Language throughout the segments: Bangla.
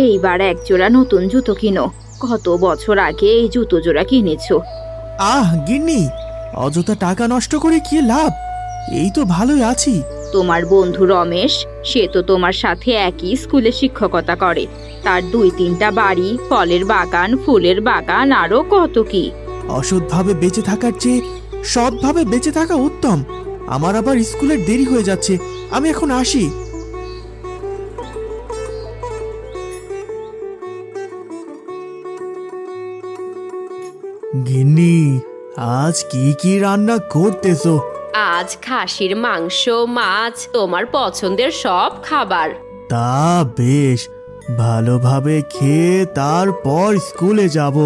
এইবার এক জোড়া নতুন জুতো কিনো। কত বছর আগে এই জুতো জোড়া কিনেছো। গিন্নি, অযথা টাকা নষ্ট করে কি লাভ? এই তো ভালোই আছি। তোমার বন্ধু রমেশ, সে তো তোমার সাথে একই স্কুলে শিক্ষকতা করে। তার 2-3টা বাড়ি, ফলের বাগান, ফুলের বাগান, আরো কত কি। অসৎভাবে বেঁচে থাকার চেয়ে সৎভাবে বেঁচে থাকা উত্তম। আমার আবার স্কুলের দেরি হয়ে যাচ্ছে, আমি এখন আসি। গিন্নি, আজ কি কি রান্না করতেছো? আজ খাসির মাংস, মাছ, তোমার পছন্দের সব খাবার। তা বেশ, ভালোভাবে খেয়ে তারপর স্কুলে যাব।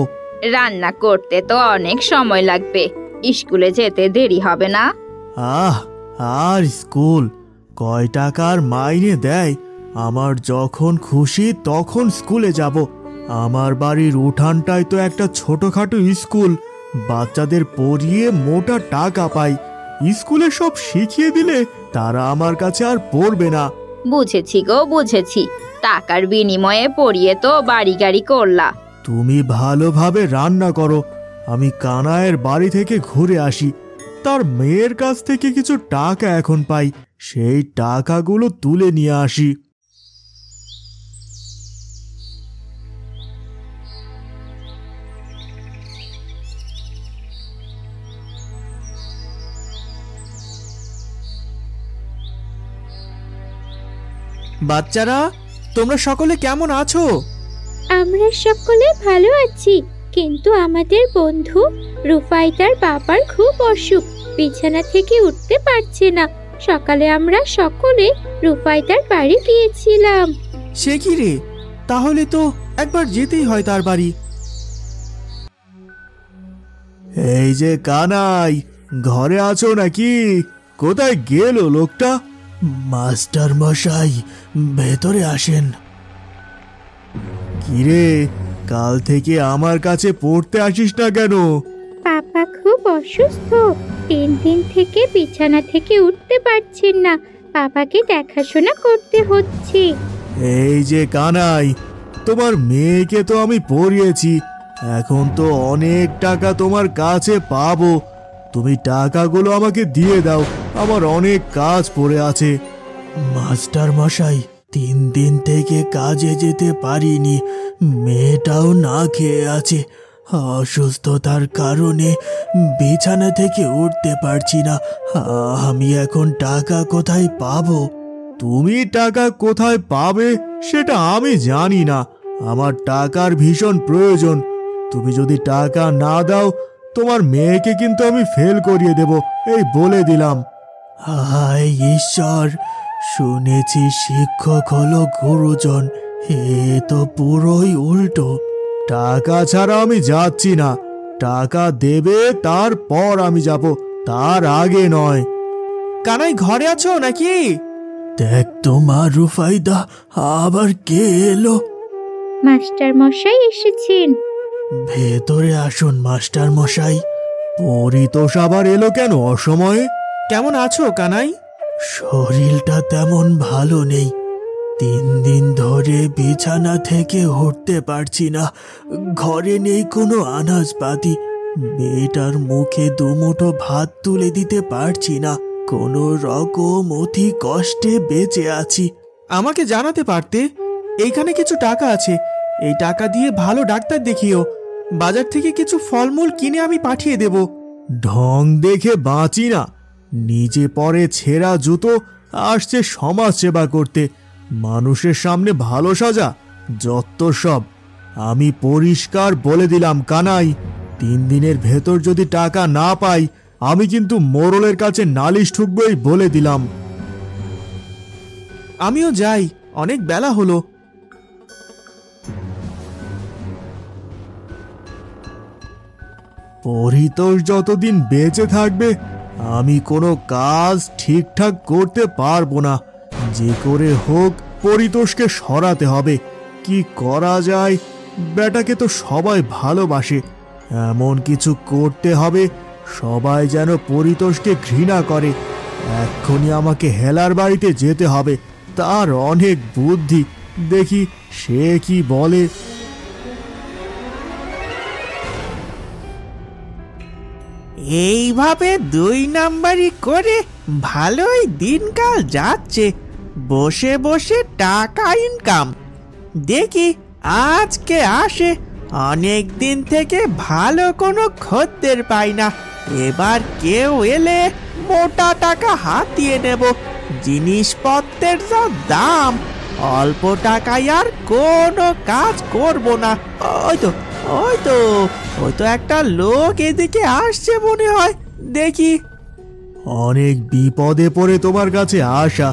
রান্না করতে তো অনেক সময় লাগবে, স্কুলে যেতে দেরি হবে না? আর স্কুল কয় টাকার মাইনে দেয়? আমার যখন খুশি তখন স্কুলে যাব। আমার বাড়ির উঠানটায় তো একটা ছোটখাটো স্কুল, বাচ্চাদের পড়িয়ে মোটা টাকা পাই। স্কুলে সব শিখিয়ে দিলে তারা আমার কাছে আর পড়বে না। বুঝেছি গো, বুঝেছি। টাকার বিনিময়ে পড়িয়ে তো বাড়ি গাড়ি করলা। তুমি ভালোভাবে রান্না করো, আমি কানাইয়ের বাড়ি থেকে ঘুরে আসি। তার মেয়ের কাছ থেকে কিছু টাকা এখন পাই, সেই টাকাগুলো তুলে নিয়ে আসি। বাচ্চারা, তোমরা সকলে কেমন আছো? আমরা সকলে ভালো আছি, কিন্তু আমাদের বন্ধু রুফাইদার বাবার খুব অসুখ, বিছানা থেকে উঠতে পারছে না। সকালে আমরা সকলে রুফাইদার বাড়ি গিয়েছিলাম। সে কি রে, তাহলে তো একবার যেতেই হয় তার বাড়ি। এই যে কানাই, ঘরে আছো নাকি? কোথায় গেল লোকটা? মাস্টার মশাই, ভেতরে আসেন। কিরে, কাল থেকে আমার কাছে পড়তে আসিস না কেন? পাপা খুব অসুস্থ, 3 দিন থেকে বিছানা থেকে উঠতে পারছেন না। বাবাকে দেখাশোনা করতে হচ্ছে। এই যে কানাই, তোমার মেয়েকে তো আমি পড়িয়েছি, এখন তো অনেক টাকা তোমার কাছে পাবো। তুমি টাকাগুলো আমাকে দিয়ে দাও, আমার অনেক কাজ পড়ে আছে। মাস্টার মশাই, 3 দিন থেকে কাজে যেতে পারিনি, মেয়েটাও না খেয়ে আছে। অসুস্থতার কারণে বিছানা থেকে উঠতে পারছি না। আমি এখন টাকা কোথায় পাবো? তুমি টাকা কোথায় পাবে সেটা আমি জানি না, আমার টাকার ভীষণ প্রয়োজন। তুমি যদি টাকা না দাও, তোমার মেয়েকে কিন্তু আমি ফেল করিয়ে দেব, এই বলে দিলাম। হায় ঈশ্বর, শুনেছি শিক্ষক হলো গুরুজন, এ তো পুরোই উল্টো। টাকা ছাড়া আমি যাচ্ছি না, টাকা দেবে তারপর আমি যাব, তার আগে নয়। কানাই, ঘরে আছো নাকি? দেখ তো মা, রুফাইদা, আবার কে এলো? মাস্টার মশাই এসেছেন। ভেতরে আসুন মাস্টার মশাই। পরিতোষ আবার এলো কেন অসময়ে? কেমন আছো কানাই? শরীরটা তেমন ভালো নেই, 3 দিন ধরে বিছানা থেকে উঠতে পারছি না। ঘরে নেই কোনো আনাজপাতি, মেয়েটার মুখে 2 মুঠো ভাত তুলে দিতে পারছি না। কোনো রকম অতি কষ্টে বেঁচে আছি। আমাকে জানাতে পারতে, এইখানে কিছু টাকা আছে, এই টাকা দিয়ে ভালো ডাক্তার দেখিও। বাজার থেকে কিছু ফলমূল কিনে আমি পাঠিয়ে দেব। ঢং দেখে বাঁচি না, নিজে পরে ছেঁড়া জুতো, আসছে সমাজ সেবা করতে। মানুষের সামনে ভালো সাজা, যত সব। আমি পরিষ্কার বলে দিলাম কানাই, 3 দিনের ভেতর যদি টাকা না পাই, আমি কিন্তু মোড়লের কাছে নালিশ ঠুকবই বলে দিলাম। আমিও যাই, অনেক বেলা হলো। পরিতোষ যতদিন বেঁচে থাকবে, আমি কোনো কাজ ঠিকঠাক করতে পারবো না। যে করে হোক পরিতোষকে সরাতে হবে। কি করা যায়? বেটাকে তো সবাই ভালোবাসে, এমন কিছু করতে হবে সবাই যেন পরিতোষকে ঘৃণা করে। এক্ষুনি আমাকে হেলার বাড়িতে যেতে হবে, তার অনেক বুদ্ধি, দেখি সে কি বলে। এইভাবে 2 নাম্বারি করে ভালোই দিনকাল যাচ্ছে, বসে বসে টাকা ইনকাম। দেখি আজকে আসে, অনেক দিন থেকে ভালো কোনো খদ্দের পাই না। এবার কেউ এলে মোটা টাকা হাতিয়ে নেব। জিনিসপত্রের যা দাম, অল্প টাকায় আর কোনো কাজ করব না। ওই তো ওই তো ওই তো একটা লোক এদিকে আসছে মনে হয়, দেখি। অনেক বিপদে পড়ে তোমার কাছে আসা,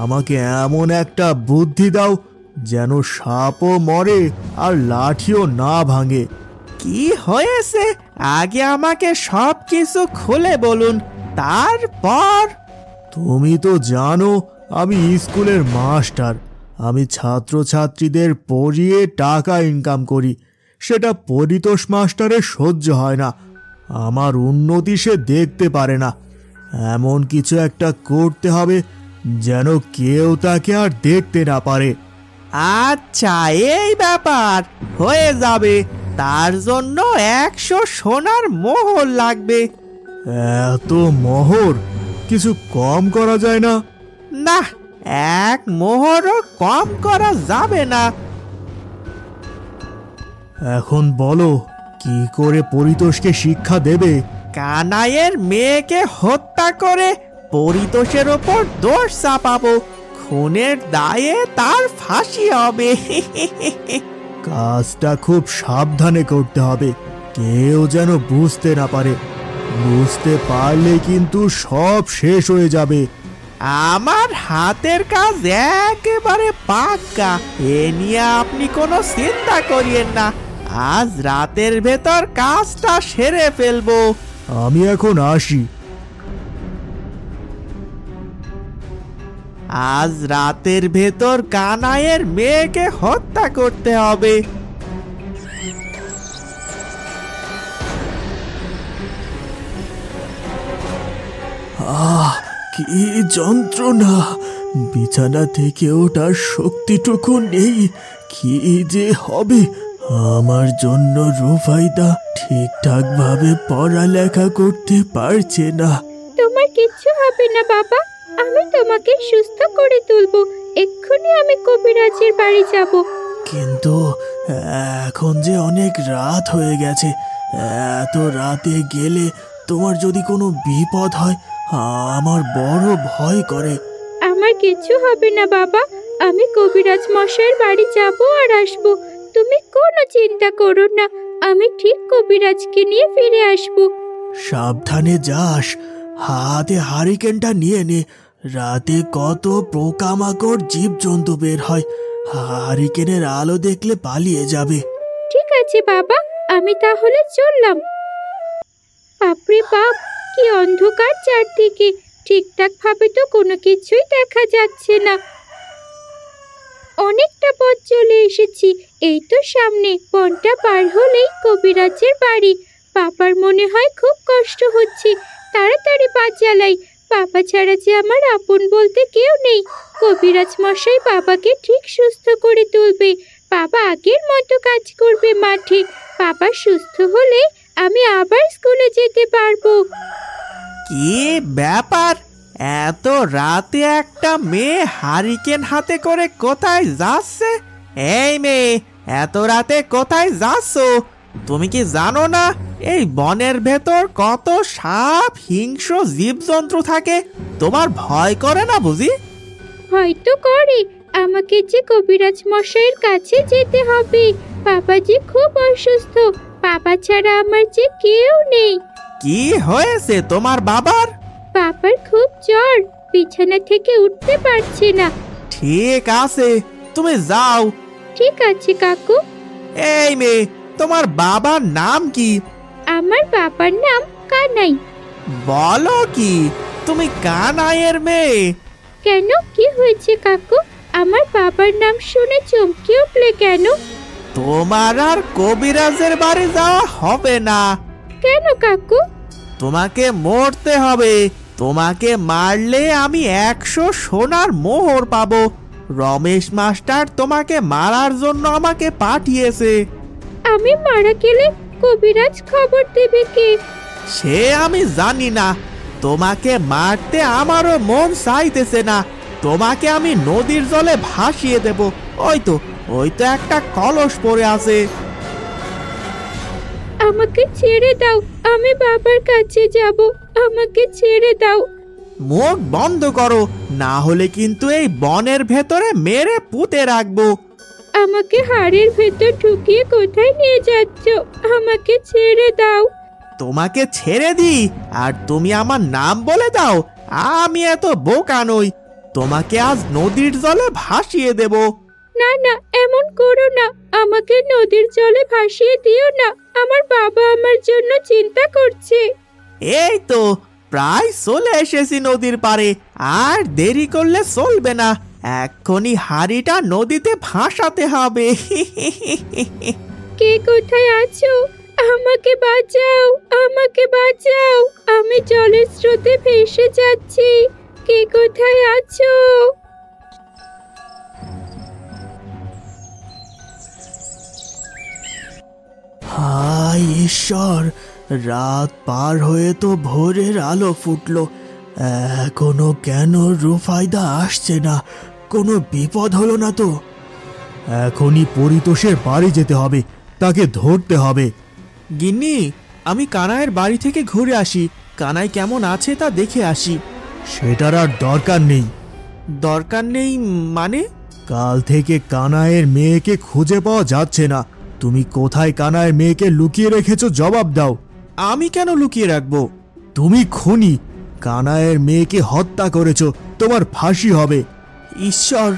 আমাকে এমন একটা বুদ্ধি দাও যেন সাপও মরে আর লাঠিও না ভাঙে। কি হয়েছে আগে আমাকে সব কিছু খুলে বলুন, তারপর। তুমি তো জানো আমি স্কুলের মাস্টার। আমি ছাত্রছাত্রীদের পড়িয়ে টাকা ইনকাম করি, সেটা পরিতোষ মাস্টারের সহ্য হয় না। আমার উন্নতি সে দেখতে পারে না। এমন কিছু একটা করতে হবে যেন কেউ তাকে আর দেখতে না পারে। আচ্ছা, এই ব্যাপার, হয়ে যাবে। তার জন্য 100 সোনার মোহর লাগবে। এত মোহর? কিছু কম করা যায় না? না, 1 মোহরও কম করা যাবে না। এখন বলো কি করে পরিতোষকে শিক্ষা দেবে? কানাইয়ের মেয়েকে হত্যা করে পরিতোষের ওপর দোষ চাপাবো। খুনের দায়ে তার ফাঁসি হবে। কাজটা খুব সাবধানে করতে হবে, কেউ যেন বুঝতে না পারে। বুঝতে পারলে কিন্তু সব শেষ হয়ে যাবে। আমার হাতের কাজ একেবারে পাক্কা, এ নিয়ে আপনি কোনো চিন্তা করিয়েন না। আজ রাতের ভেতর কাজটা সেরে ফেলবো। আমি এখন আসি। আজ রাতের ভেতর কানাইয়ের মেয়েকে হত্যা করতে হবে। কি যন্ত্রণা! বিছানা থেকে ওঠার শক্তিটুকু নেই। কি যে হবে আমার জন্য? রুফাইদা ঠিকঠাক ভাবে পড়ালেখা করতে পারছে না। তোমার কিচ্ছু হবে না বাবা, আমি তোমাকে সুস্থ করে তুলবো। এক্ষুনি আমি কবিরাজের বাড়ি যাব। কিন্তু এখন যে অনেক রাত হয়ে গেছে। এত রাতে গেলে তোমার যদি কোনো বিপদ হয়, আমার বড় ভয় করে। আমার কিচ্ছু হবে না বাবা, আমি কবিরাজ মশাইয়ের বাড়ি যাব আর আসবো। তুমি কোনো চিন্তা করো না, আমি ঠিক কবিরাজকে নিয়ে ফিরে আসবো। সাবধানে যাস, হাতে হারিকেনটা নিয়ে নে। রাতে কত পোকামাকড় জীবজন্তু বের হয়, হারিকেনের আলো দেখলে পালিয়ে যাবে। ঠিক আছে বাবা, আমি তাহলে চললাম। বাপরে বাপ, কি অন্ধকার চারদিকে! ঠিকঠাক ভাবে তো কোনো কিছুই দেখা যাচ্ছে না। অনেকটা পথ চলে এসেছি, এই তো সামনে। বনটা পার হলেই কবিরাজের বাড়ি। বাবার মনে হয় খুব কষ্ট হচ্ছে, তাড়াতাড়ি পা চালাই। বাবা ছাড়া যে আমার আপন বলতে কেউ নেই। কবিরাজ মশাই বাবাকে ঠিক সুস্থ করে তুলবে। বাবা আগের মতো কাজ করবে মাঠে। বাবা সুস্থ হলে আমি আবার স্কুলে যেতে পারবো। কি ব্যাপার, এত রাতে একটা মেয়ে হারিকেন হাতে করে কোথায় যাচ্ছে? এই মেয়ে, এত রাতে কোথায় যাচ্ছ? তুমি কি জানো না এই বনের ভেতর কত সাপ হিংস্র জীবজন্তু থাকে? তোমার ভয় করে না বুঝি? হয়তো করে, আমাকে যে কবিরাজ মশাইয়ের কাছে যেতে হবে। বাবা যে খুব অসুস্থ, বাবা ছাড়া আমার যে কেউ নেই। কি হয়েছে তোমার বাবার? বাবার খুব জ্বর, বিছানা থেকে উঠতে পারছে না। ঠিক আছে, তুমি যাও। ঠিক আছে কাকু। এই মেয়ে, তোমার বাবার নাম কি? আমার বাবার নাম কানাই। বলো কি, তুমি কানাইয়ের মেয়ে? কেন, কি হয়েছে কাকু? আমার বাবার নাম শুনে চমকে উঠলে কেন? তোমার আর কবিরাজের বাড়ি যাওয়া হবে না। কেন কাকু? তোমাকে মরতে হবে। তোমাকে মারলে আমি 100 সোনার মোহর পাবো। রমেশ মাস্টার তোমাকে মারার জন্য আমাকে পাঠিয়েছে। আমি মারা গেলে কবিরাজ খবর দেবে কে? সে আমি জানি না, তোমাকে মারতে আমারও মন চাইতেছে না। তোমাকে আমি নদীর জলে ভাসিয়ে দেব। ওই তো একটা কলস পড়ে আছে। আমাকে ছেড়ে দাও, আমি বাবার কাছে যাব। আমাকে ছেড়ে দাও। মুখ বন্ধ করো, না হলে কিন্তু এই বনের ভেতরে মেরে পুঁতে রাখবো। আমাকে হাড়ের ভেতর ঢুকিয়ে কোথায় নিয়ে যাচ্ছ? আমাকে ছেড়ে দাও। তোমাকে ছেড়ে দিই আর তুমি আমার নাম বলে দাও? আমি এত বোকা নই। তোমাকে আজ নদীর জলে ভাসিয়ে দেব। না না, এমন করো না। আমাকে নদীর জলে ভাসিয়ে দিও না। আমার বাবা আমার জন্য চিন্তা করছে। এই তো প্রায় চলে এসেছি নদীর পাড়ে। আর দেরি করলে চলবে না, এক্ষুনি হাড়িটা নদীতে ভাসাতে হবে। কে কোথায় আছো? আমাকে বাঁচাও, আমাকে বাঁচাও। আমি জলের স্রোতে ভেসে যাচ্ছি। কে কোথায় আছো? হায় ঈশ্বর, রাত পার হয়ে তো ভোরের আলো ফুটলো, এখনো কেন রুফায়দা আসছে না? কোনো বিপদ হলো না তো? এখনই পরিতোষের বাড়ি যেতে হবে, তাকে ধরতে হবে। গিন্নি, আমি কানাইয়ের বাড়ি থেকে ঘুরে আসি। কানাই কেমন আছে তা দেখে আসি। সেটার আর দরকার নেই। দরকার নেই মানে? কাল থেকে কানাইয়ের মেয়েকে খুঁজে পাওয়া যাচ্ছে না। তুমি কোথায় কানাইয়ের মেয়েকে লুকিয়ে রেখেছো জবাব দাও। আমি কেন লুকিয়ে রাখবো? তুমি খুনি, কানাইয়ের মেয়েকে হত্যা করেছো, তোমার ফাঁসি হবে। ঈশ্বর,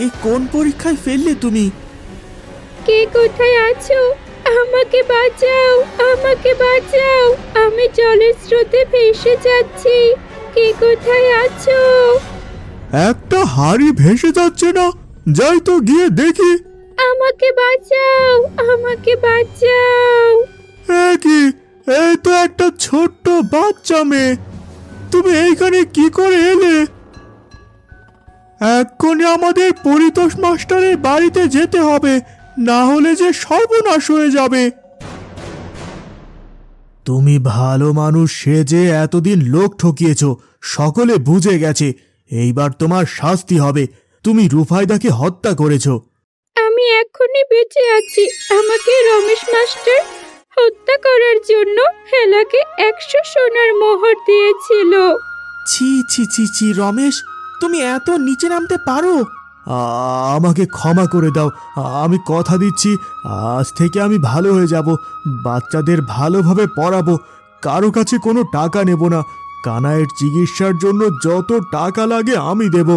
এই কোন পরীক্ষায় ফেললে তুমি? কে কোথায় আছো? আমাকে বাঁচাও, আমাকে বাঁচাও। আমি জলের স্রোতে ভেসে যাচ্ছি। কে কোথায় আছো? একটা হাড়ি ভেসে যাচ্ছে না, যাই তো গিয়ে দেখি। আমাকে বাঁচাও, আমাকে বাঁচাও। কি, এই তো একটা ছোট্ট বাচ্চা মেয়ে। তুমি এইখানে কি করে এলে? এক্ষুনি আমাদের পরিতোষ মাস্টারের বাড়িতে যেতে হবে, না হলে যে সর্বনাশ হয়ে যাবে। তুমি ভালো মানুষ সেজে এতদিন লোক ঠকিয়েছো, সকলে বুঝে গেছে। এইবার তোমার শাস্তি হবে। তুমি রুফায়দাকে হত্যা করেছো। আমি এখনই বেঁচে আছি। আমাকে রমেশ মাস্টার হত্যা করার জন্য হেলাকে 100 সোনার মোহর দিয়েছিল। ছি ছি ছি ছি, রমেশ, তুমি এত নিচে নামতে পারো? আমাকে ক্ষমা করে দাও। আমি কথা দিচ্ছি, আজ থেকে আমি ভালো হয়ে যাব। বাচ্চাদের ভালোভাবে পড়াবো, কারো কাছে কোনো টাকা নেব না। কানাইয়ের চিকিৎসার জন্য যত টাকা লাগে আমি দেব।